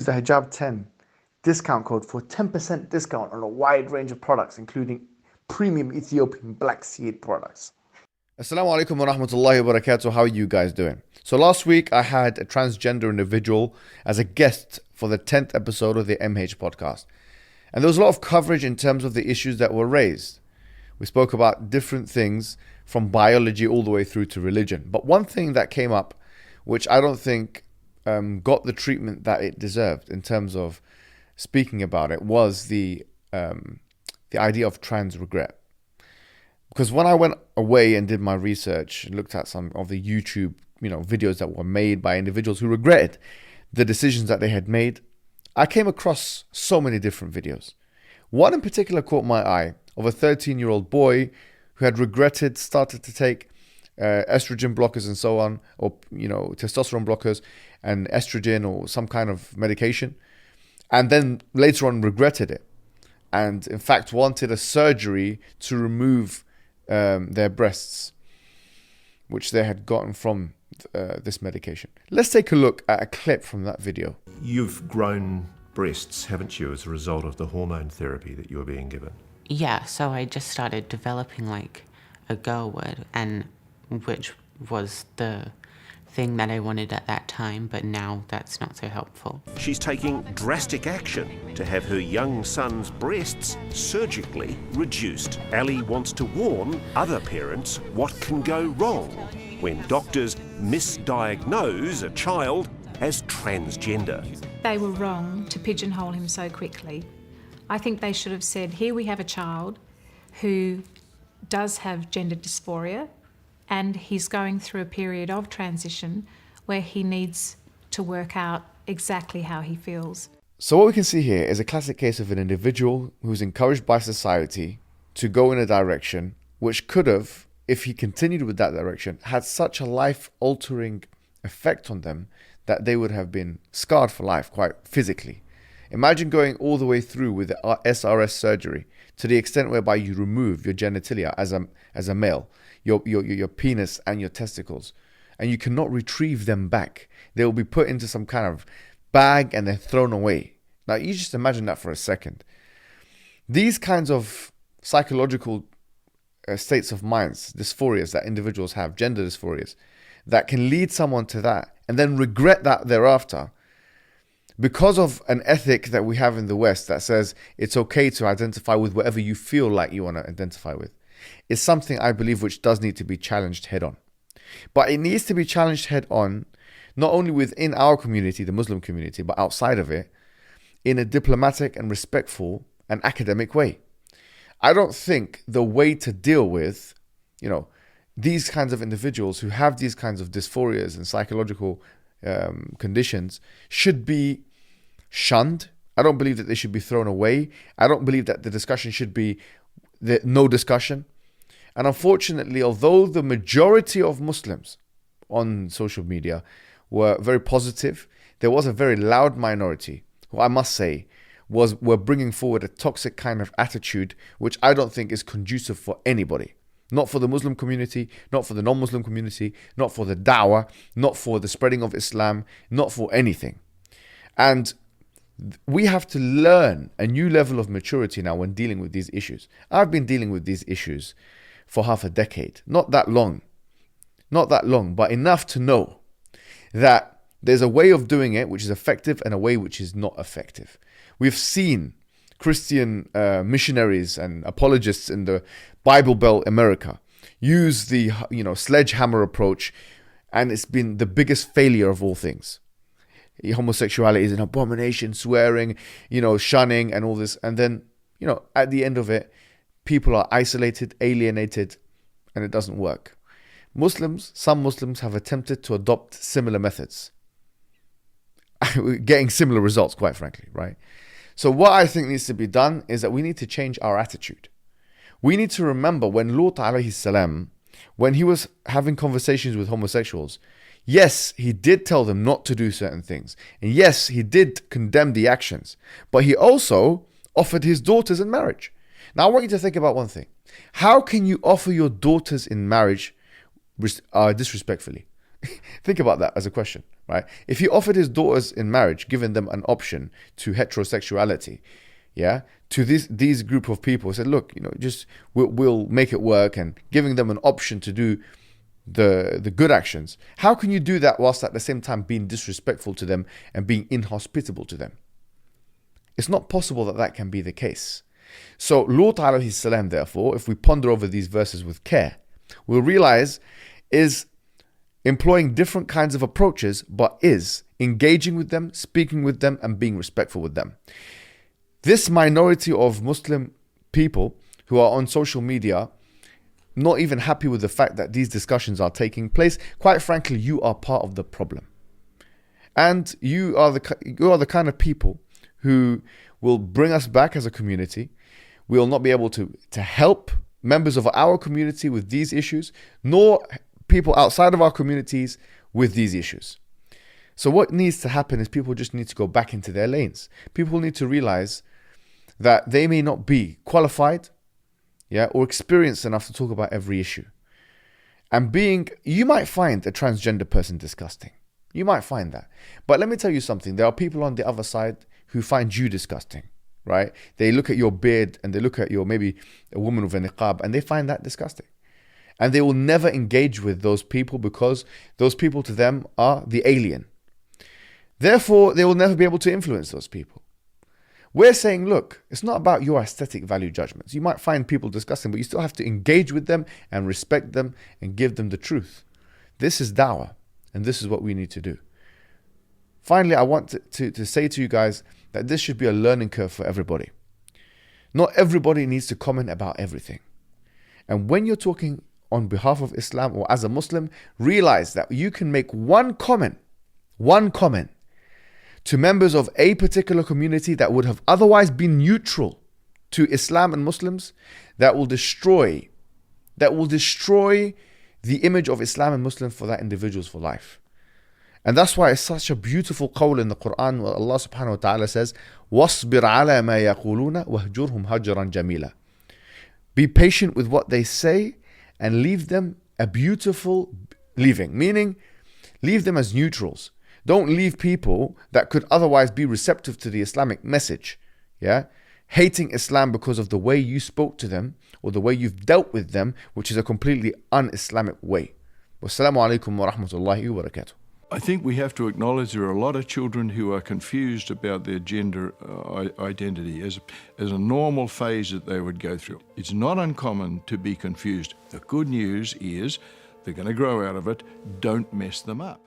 use the Hijab 10 discount code for 10% discount on a wide range of products, including premium Ethiopian black seed products. Assalamu alaikum wa rahmatullahi wa barakatuh. How are you guys doing? So last week I had a transgender individual as a guest for the 10th episode of the MH podcast. And there was a lot of coverage in terms of the issues that were raised. We spoke about different things from biology all the way through to religion. But one thing that came up, which I don't think got the treatment that it deserved in terms of speaking about it, was the idea of trans regret. Because when I went away and did my research and looked at some of the YouTube, videos that were made by individuals who regretted the decisions that they had made, I came across so many different videos. One in particular caught my eye, of a 13-year-old boy who had started to take estrogen blockers and so on, or testosterone blockers and estrogen or some kind of medication, and then later on regretted it, and in fact wanted a surgery to remove their breasts, which they had gotten from this medication. Let's take a look at a clip from that video. You've grown breasts, haven't you, as a result of the hormone therapy that you were being given? Yeah, so I just started developing like a girl would, and which was the thing that I wanted at that time, but now that's not so helpful. She's taking drastic action to have her young son's breasts surgically reduced. Ali wants to warn other parents what can go wrong when doctors misdiagnose a child as transgender. They were wrong to pigeonhole him so quickly. I think they should have said, here we have a child who does have gender dysphoria, and he's going through a period of transition where he needs to work out exactly how he feels. So what we can see here is a classic case of an individual who's encouraged by society to go in a direction which could have, if he continued with that direction, had such a life-altering effect on them that they would have been scarred for life, quite physically. Imagine going all the way through with the SRS surgery to the extent whereby you remove your genitalia as a male, your penis and your testicles, and you cannot retrieve them back. They will be put into some kind of bag and then thrown away. Now you just imagine that for a second. These kinds of psychological states of minds, dysphorias that individuals have, gender dysphorias, that can lead someone to that and then regret that thereafter, because of an ethic that we have in the West that says it's okay to identify with whatever you feel like you want to identify with, is something I believe which does need to be challenged head on. But it needs to be challenged head on, not only within our community, the Muslim community, but outside of it, in a diplomatic and respectful and academic way. I don't think the way to deal with, these kinds of individuals who have these kinds of dysphorias and psychological conditions should be shunned. I don't believe that they should be thrown away. I don't believe that the discussion should be no discussion. And unfortunately, although the majority of Muslims on social media were very positive, there was a very loud minority who, I must say, were bringing forward a toxic kind of attitude, which I don't think is conducive for anybody. Not for the Muslim community, not for the non-Muslim community, not for the da'wah, not for the spreading of Islam, not for anything. And we have to learn a new level of maturity now when dealing with these issues. I've been dealing with these issues for half a decade. Not that long, but enough to know that there's a way of doing it which is effective and a way which is not effective. We've seen Christian missionaries and apologists in the Bible Belt America use the sledgehammer approach, and it's been the biggest failure of all things. Homosexuality is an abomination, swearing, shunning and all this, and then at the end of it, people are isolated, alienated, and it doesn't work. Some Muslims have attempted to adopt similar methods, getting similar results, quite frankly, right? So what I think needs to be done is that we need to change our attitude. We need to remember when Lut alayhi salam, when he was having conversations with homosexuals, yes, he did tell them not to do certain things. And yes, he did condemn the actions. But he also offered his daughters in marriage. Now I want you to think about one thing. How can you offer your daughters in marriage disrespectfully? Think about that as a question, right? If he offered his daughters in marriage, giving them an option to heterosexuality, yeah, to these group of people, said, look, just we'll make it work, and giving them an option to do the good actions. How can you do that whilst at the same time being disrespectful to them and being inhospitable to them? It's not possible that can be the case. So Lut alayhi salam, therefore, if we ponder over these verses with care, we'll realize is employing different kinds of approaches, but is engaging with them, speaking with them, and being respectful with them. This minority of Muslim people who are on social media, not even happy with the fact that these discussions are taking place, quite frankly, you are part of the problem. And you are the kind of people who will bring us back as a community. We will not be able to help members of our community with these issues, nor people outside of our communities with these issues. So what needs to happen is people just need to go back into their lanes. People need to realize that they may not be qualified, or experienced enough to talk about every issue. And you might find a transgender person disgusting. You might find that. But let me tell you something. There are people on the other side who find you disgusting, right? They look at your beard and they look at maybe a woman with a niqab, and they find that disgusting. And they will never engage with those people because those people to them are the alien. Therefore, they will never be able to influence those people. We're saying, look, it's not about your aesthetic value judgments. You might find people disgusting, but you still have to engage with them and respect them and give them the truth. This is da'wah, and this is what we need to do. Finally, I want to say to you guys that this should be a learning curve for everybody. Not everybody needs to comment about everything. And when you're talking on behalf of Islam or as a Muslim, realize that you can make one comment to members of a particular community that would have otherwise been neutral to Islam and Muslims, that will destroy the image of Islam and Muslims for that individuals for life. And that's why it's such a beautiful qawl in the Quran where Allah subhanahu wa ta'ala says, وَاصْبِرْ عَلَى مَا يَقُولُونَ وَهْجُرْهُمْ هَجْرًا جَمِيلًا. Be patient with what they say and leave them a beautiful leaving, meaning leave them as neutrals. Don't leave people that could otherwise be receptive to the Islamic message, hating Islam because of the way you spoke to them or the way you've dealt with them, which is a completely un-Islamic way. Wassalamu alaikum wa rahmatullahi wa barakatuh. I think we have to acknowledge there are a lot of children who are confused about their gender identity as a normal phase that they would go through. It's not uncommon to be confused. The good news is they're going to grow out of it. Don't mess them up.